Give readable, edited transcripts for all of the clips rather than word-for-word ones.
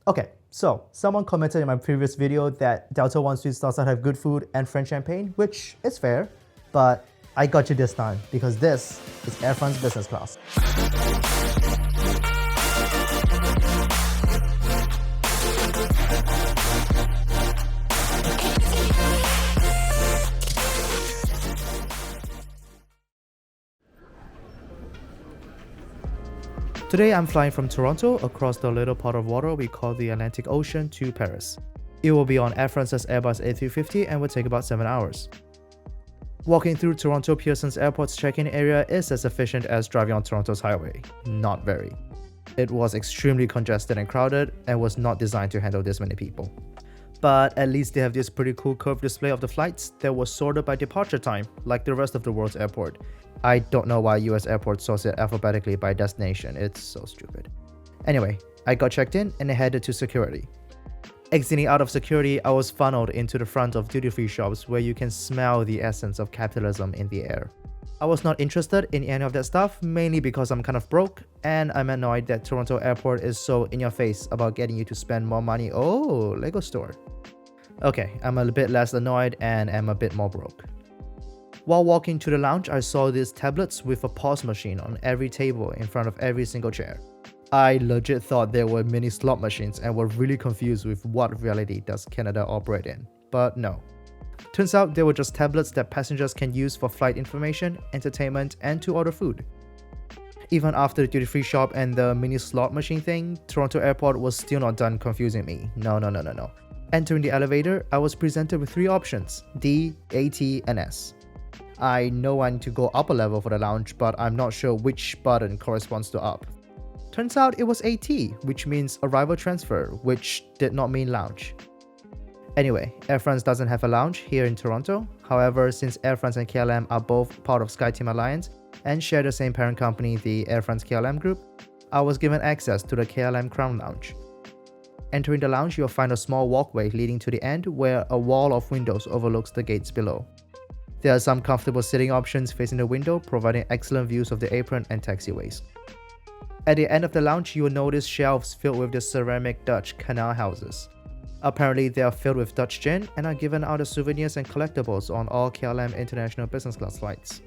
Okay, so someone commented in my previous video that Delta One suites doesn't have good food and French champagne, which is fair, but I got you this time because this is Air France business class. Today I'm flying from Toronto across the little pot of water we call the Atlantic Ocean to Paris. It will be on Air France's Airbus A350 and will take about 7 hours. Walking through Toronto Pearson's airport's check-in area is as efficient as driving on Toronto's highway. Not very. It was extremely congested and crowded and was not designed to handle this many people. But at least they have this pretty cool curved display of the flights that was sorted by departure time, like the rest of the world's airport. I don't know why US airports sort it alphabetically by destination, it's so stupid. Anyway, I got checked in and headed to security. Exiting out of security, I was funneled into the front of duty-free shops where you can smell the essence of capitalism in the air. I was not interested in any of that stuff, mainly because I'm kind of broke, and I'm annoyed that Toronto Airport is so in your face about getting you to spend more money. Oh, Lego store. Okay, I'm a bit less annoyed and am a bit more broke. While walking to the lounge, I saw these tablets with a POS machine on every table in front of every single chair. I legit thought they were mini slot machines and were really confused with what reality does Canada operate in, but no. Turns out they were just tablets that passengers can use for flight information, entertainment, and to order food. Even after the duty-free shop and the mini slot machine thing, Toronto Airport was still not done confusing me. No. Entering the elevator, I was presented with 3 options: D, AT, and S. I know I need to go up a level for the lounge, but I'm not sure which button corresponds to up. Turns out it was AT, which means arrival transfer, which did not mean lounge. Anyway, Air France doesn't have a lounge here in Toronto. However, since Air France and KLM are both part of SkyTeam Alliance and share the same parent company, the Air France KLM Group, I was given access to the KLM Crown lounge. Entering the lounge, you'll find a small walkway leading to the end where a wall of windows overlooks the gates below. There are some comfortable sitting options facing the window, providing excellent views of the apron and taxiways. At the end of the lounge, you will notice shelves filled with the ceramic Dutch canal houses. Apparently, they are filled with Dutch gin and are given out as souvenirs and collectibles on all KLM international business class flights.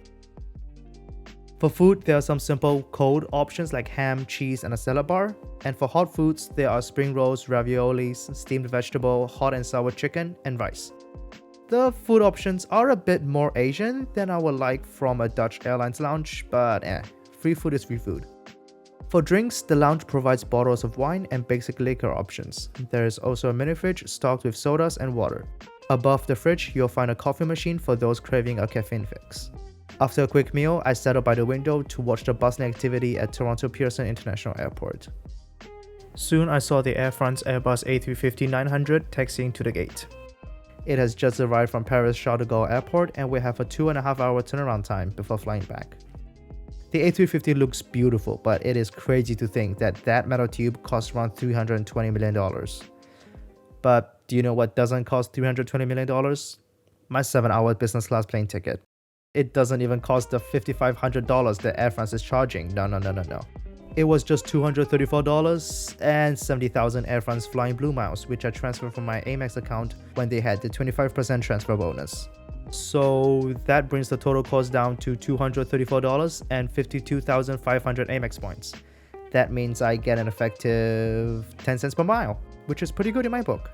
For food, there are some simple cold options like ham, cheese, and a salad bar. And for hot foods, there are spring rolls, raviolis, steamed vegetable, hot and sour chicken, and rice. The food options are a bit more Asian than I would like from a Dutch Airlines lounge, but free food is free food. For drinks, the lounge provides bottles of wine and basic liquor options. There is also a mini fridge stocked with sodas and water. Above the fridge, you'll find a coffee machine for those craving a caffeine fix. After a quick meal, I settled by the window to watch the bustling activity at Toronto Pearson International Airport. Soon I saw the Air France Airbus A350-900 taxiing to the gate. It has just arrived from Paris Charles de Gaulle Airport and will have a 2.5-hour turnaround time before flying back. The A350 looks beautiful, but it is crazy to think that that metal tube costs around $320 million. But do you know what doesn't cost $320 million? My 7-hour business class plane ticket. It doesn't even cost the $5,500 that Air France is charging. No. It was just $234 and 70,000 Air France Flying Blue miles, which I transferred from my Amex account when they had the 25% transfer bonus. So that brings the total cost down to $234 and 52,500 Amex points. That means I get an effective 10 cents per mile, which is pretty good in my book.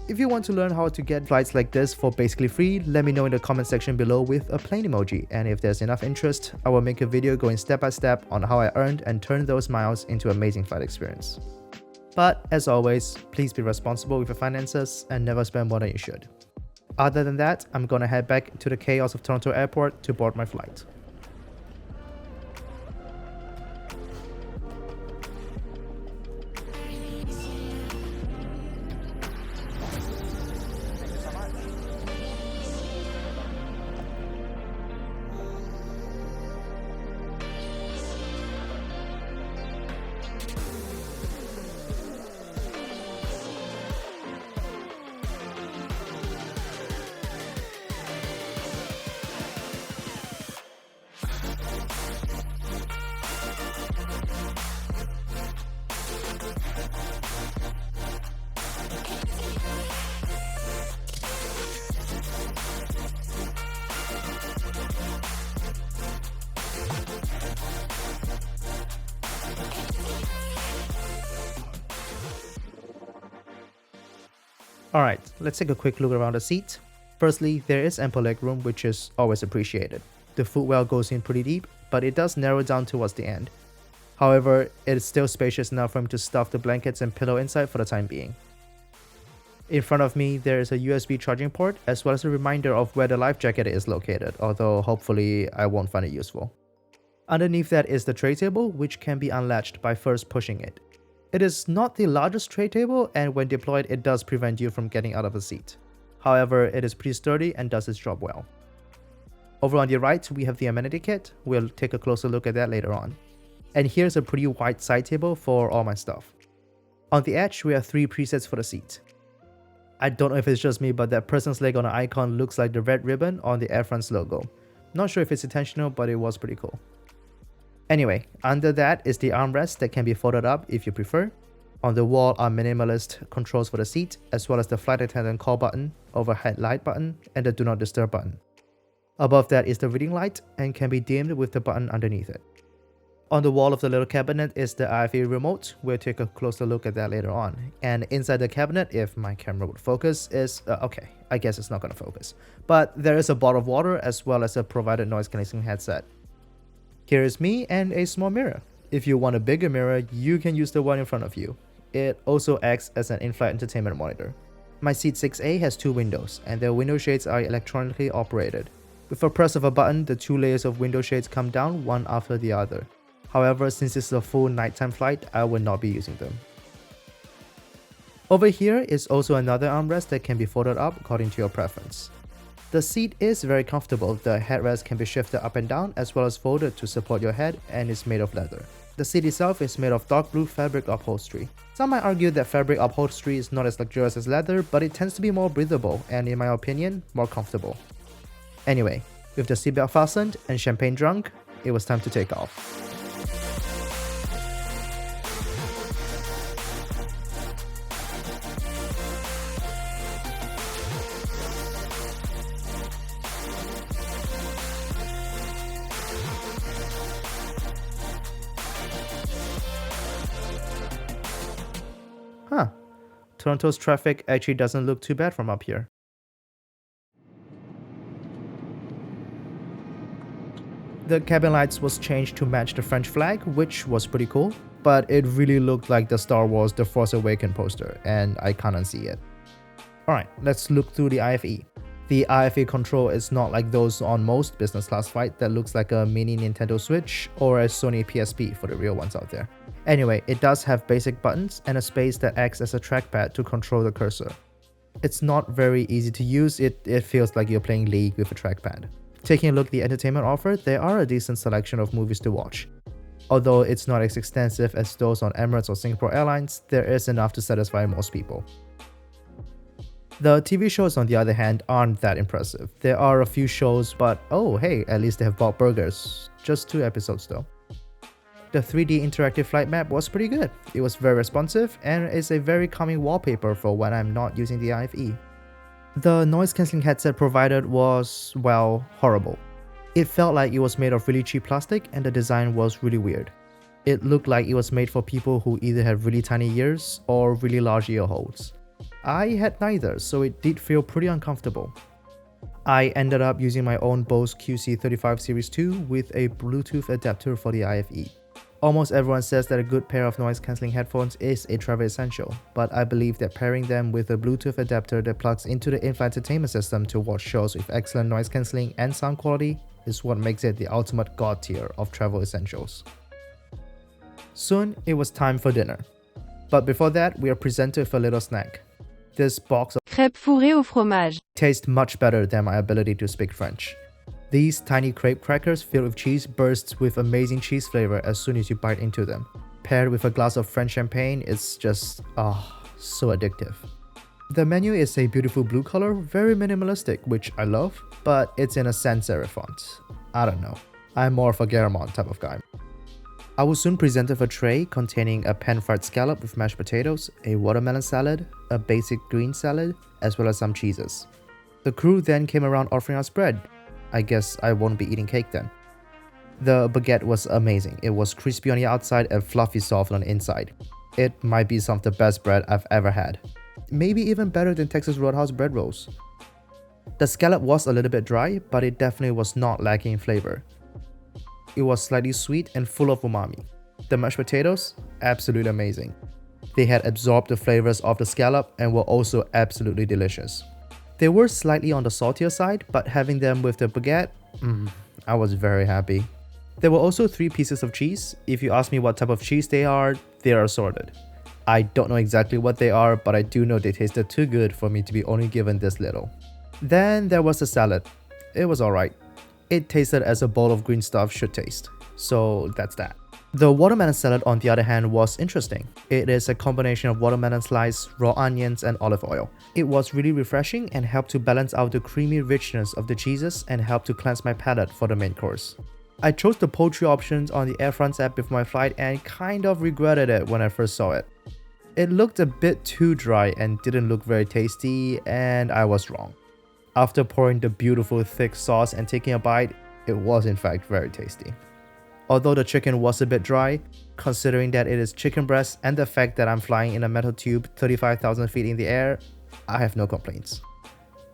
If you want to learn how to get flights like this for basically free, let me know in the comment section below with a plane emoji, and if there's enough interest, I will make a video going step by step on how I earned and turned those miles into an amazing flight experience. But as always, please be responsible with your finances and never spend more than you should. Other than that, I'm gonna head back to the chaos of Toronto Airport to board my flight. Alright, let's take a quick look around the seat. Firstly, there is ample legroom, which is always appreciated. The footwell goes in pretty deep, but it does narrow down towards the end. However, it is still spacious enough for him to stuff the blankets and pillow inside for the time being. In front of me, there is a USB charging port, as well as a reminder of where the life jacket is located, although hopefully I won't find it useful. Underneath that is the tray table, which can be unlatched by first pushing it. It is not the largest tray table, and when deployed it does prevent you from getting out of the seat. However, it is pretty sturdy and does its job well. Over on the right, we have the Amenity kit. We'll take a closer look at that later on. And here's a pretty wide side table for all my stuff. On the edge, we have 3 presets for the seat. I don't know if it's just me, but that person's leg on the icon looks like the red ribbon on the Air France logo. Not sure if it's intentional, but it was pretty cool. Anyway, under that is the armrest that can be folded up if you prefer. On the wall are minimalist controls for the seat, as well as the flight attendant call button, overhead light button, and the do not disturb button. Above that is the reading light and can be dimmed with the button underneath it. On the wall of the little cabinet is the IFE remote. We'll take a closer look at that later on. And inside the cabinet, if my camera would focus, is okay, I guess it's not going to focus. But there is a bottle of water as well as a provided noise cancelling headset. Here is me and a small mirror. If you want a bigger mirror, you can use the one in front of you. It also acts as an in-flight entertainment monitor. My seat 6A has 2 windows, and their window shades are electronically operated. With a press of a button, the 2 layers of window shades come down one after the other. However, since this is a full nighttime flight, I will not be using them. Over here is also another armrest that can be folded up according to your preference. The seat is very comfortable. The headrest can be shifted up and down as well as folded to support your head, and is made of leather. The seat itself is made of dark blue fabric upholstery. Some might argue that fabric upholstery is not as luxurious as leather, but it tends to be more breathable and, in my opinion, more comfortable. Anyway, with the seatbelt fastened and champagne drunk, it was time to take off. Huh, Toronto's traffic actually doesn't look too bad from up here. The cabin lights was changed to match the French flag, which was pretty cool, but it really looked like the Star Wars The Force Awakens poster, and I can't unsee it. Alright, let's look through the IFE. The IFE control is not like those on most business class flights that looks like a mini Nintendo Switch or a Sony PSP for the real ones out there. Anyway, it does have basic buttons and a space that acts as a trackpad to control the cursor. It's not very easy to use, it feels like you're playing League with a trackpad. Taking a look at the entertainment offered, there are a decent selection of movies to watch. Although it's not as extensive as those on Emirates or Singapore Airlines, there is enough to satisfy most people. The TV shows, on the other hand, aren't that impressive. There are a few shows, but oh hey, at least they have bought burgers. Just 2 episodes though. The 3D interactive flight map was pretty good. It was very responsive and is a very calming wallpaper for when I'm not using the IFE. The noise cancelling headset provided was, well, horrible. It felt like it was made of really cheap plastic and the design was really weird. It looked like it was made for people who either have really tiny ears or really large ear holes. I had neither, so it did feel pretty uncomfortable. I ended up using my own Bose QC35 Series 2 with a Bluetooth adapter for the IFE. Almost everyone says that a good pair of noise cancelling headphones is a travel essential, but I believe that pairing them with a Bluetooth adapter that plugs into the in-flight entertainment system to watch shows with excellent noise cancelling and sound quality is what makes it the ultimate god tier of travel essentials. Soon, it was time for dinner. But before that, we are presented with a little snack. This box of crêpes fourrées au fromage tastes much better than my ability to speak French. These tiny crepe crackers filled with cheese burst with amazing cheese flavor as soon as you bite into them. Paired with a glass of French champagne, it's just, so addictive. The menu is a beautiful blue color, very minimalistic, which I love, but it's in a sans serif font. I don't know, I'm more of a Garamond type of guy. I was soon presented with a tray containing a pan-fried scallop with mashed potatoes, a watermelon salad, a basic green salad, as well as some cheeses. The crew then came around offering us bread. I guess I won't be eating cake then. The baguette was amazing. It was crispy on the outside and fluffy soft on the inside. It might be some of the best bread I've ever had. maybe even better than Texas Roadhouse bread rolls. The scallop was a little bit dry, but it definitely was not lacking in flavor. It was slightly sweet and full of umami. The mashed potatoes, absolutely amazing. They had absorbed the flavors of the scallop and were also absolutely delicious. They were slightly on the saltier side, but having them with the baguette, I was very happy. There were also 3 pieces of cheese. If you ask me what type of cheese they are assorted. I don't know exactly what they are, but I do know they tasted too good for me to be only given this little. Then there was the salad. It was alright. It tasted as a bowl of green stuff should taste. So that's that. The watermelon salad, on the other hand, was interesting. It is a combination of watermelon slice, raw onions, and olive oil. It was really refreshing and helped to balance out the creamy richness of the cheeses and helped to cleanse my palate for the main course. I chose the poultry options on the Air France app before my flight and kind of regretted it when I first saw it. It looked a bit too dry and didn't look very tasty, and I was wrong. After pouring the beautiful thick sauce and taking a bite, it was in fact very tasty. Although the chicken was a bit dry, considering that it is chicken breast and the fact that I'm flying in a metal tube 35,000 feet in the air, I have no complaints.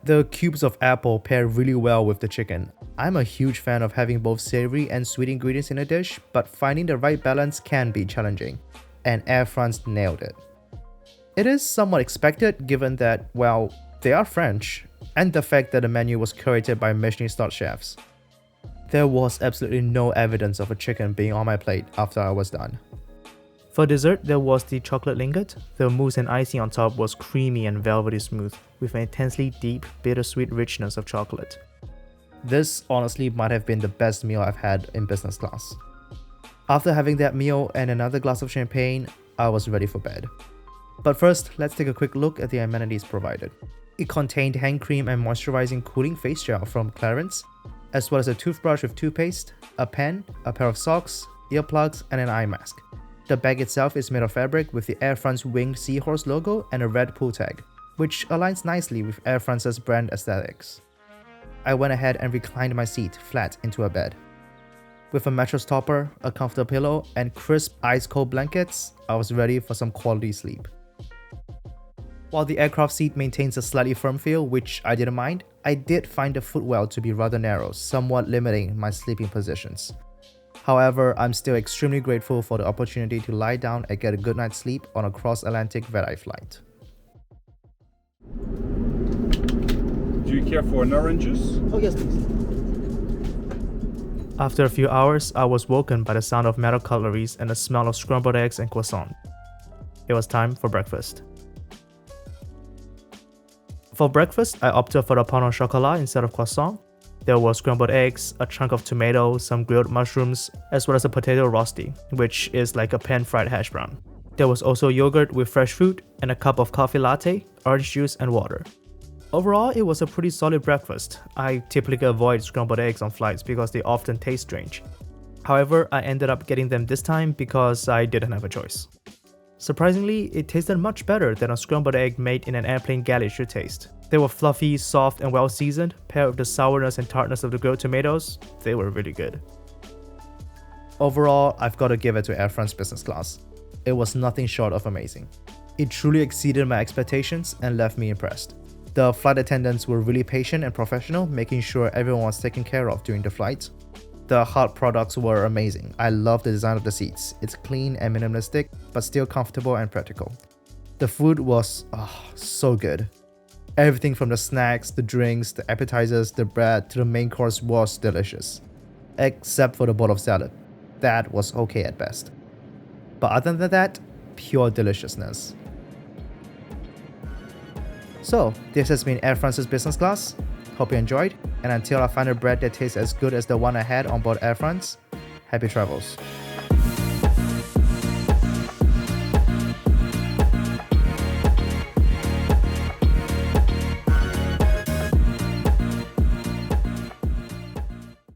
The cubes of apple pair really well with the chicken. I'm a huge fan of having both savory and sweet ingredients in a dish, but finding the right balance can be challenging, and Air France nailed it. It is somewhat expected given that, well, they are French, and the fact that the menu was curated by Michelin-starred chefs. There was absolutely no evidence of a chicken being on my plate after I was done. For dessert, there was the chocolate lingot. The mousse and icing on top was creamy and velvety smooth, with an intensely deep, bittersweet richness of chocolate. This honestly might have been the best meal I've had in business class. After having that meal and another glass of champagne, I was ready for bed. But first, let's take a quick look at the amenities provided. It contained hand cream and moisturizing cooling face gel from Clarins, as well as a toothbrush with toothpaste, a pen, a pair of socks, earplugs, and an eye mask. The bag itself is made of fabric with the Air France winged seahorse logo and a red pull tag, which aligns nicely with Air France's brand aesthetics. I went ahead and reclined my seat flat into a bed. With a mattress topper, a comfortable pillow, and crisp ice-cold blankets, I was ready for some quality sleep. While the aircraft seat maintains a slightly firm feel, which I didn't mind, I did find the footwell to be rather narrow, somewhat limiting my sleeping positions. However, I'm still extremely grateful for the opportunity to lie down and get a good night's sleep on a cross-Atlantic red-eye flight. Do you care for an orange juice? Oh yes, please. After a few hours, I was woken by the sound of metal cutleries and the smell of scrambled eggs and croissant. It was time for breakfast. For breakfast, I opted for the pain au chocolat instead of croissant. There were scrambled eggs, a chunk of tomato, some grilled mushrooms, as well as a potato rosti, which is like a pan-fried hash brown. There was also yogurt with fresh fruit and a cup of coffee latte, orange juice, and water. Overall, it was a pretty solid breakfast. I typically avoid scrambled eggs on flights because they often taste strange. However, I ended up getting them this time because I didn't have a choice. Surprisingly, it tasted much better than a scrambled egg made in an airplane galley should taste. They were fluffy, soft, and well seasoned, paired with the sourness and tartness of the grilled tomatoes. They were really good. Overall, I've got to give it to Air France Business Class. It was nothing short of amazing. It truly exceeded my expectations and left me impressed. The flight attendants were really patient and professional, making sure everyone was taken care of during the flight. The hard products were amazing. I love the design of the seats. It's clean and minimalistic, but still comfortable and practical. The food was so good. Everything from the snacks, the drinks, the appetizers, the bread, to the main course was delicious. Except for the bowl of salad. That was okay at best. But other than that, pure deliciousness. So, this has been Air France's business class. Hope you enjoyed, and until I find a bread that tastes as good as the one I had on board Air France, happy travels.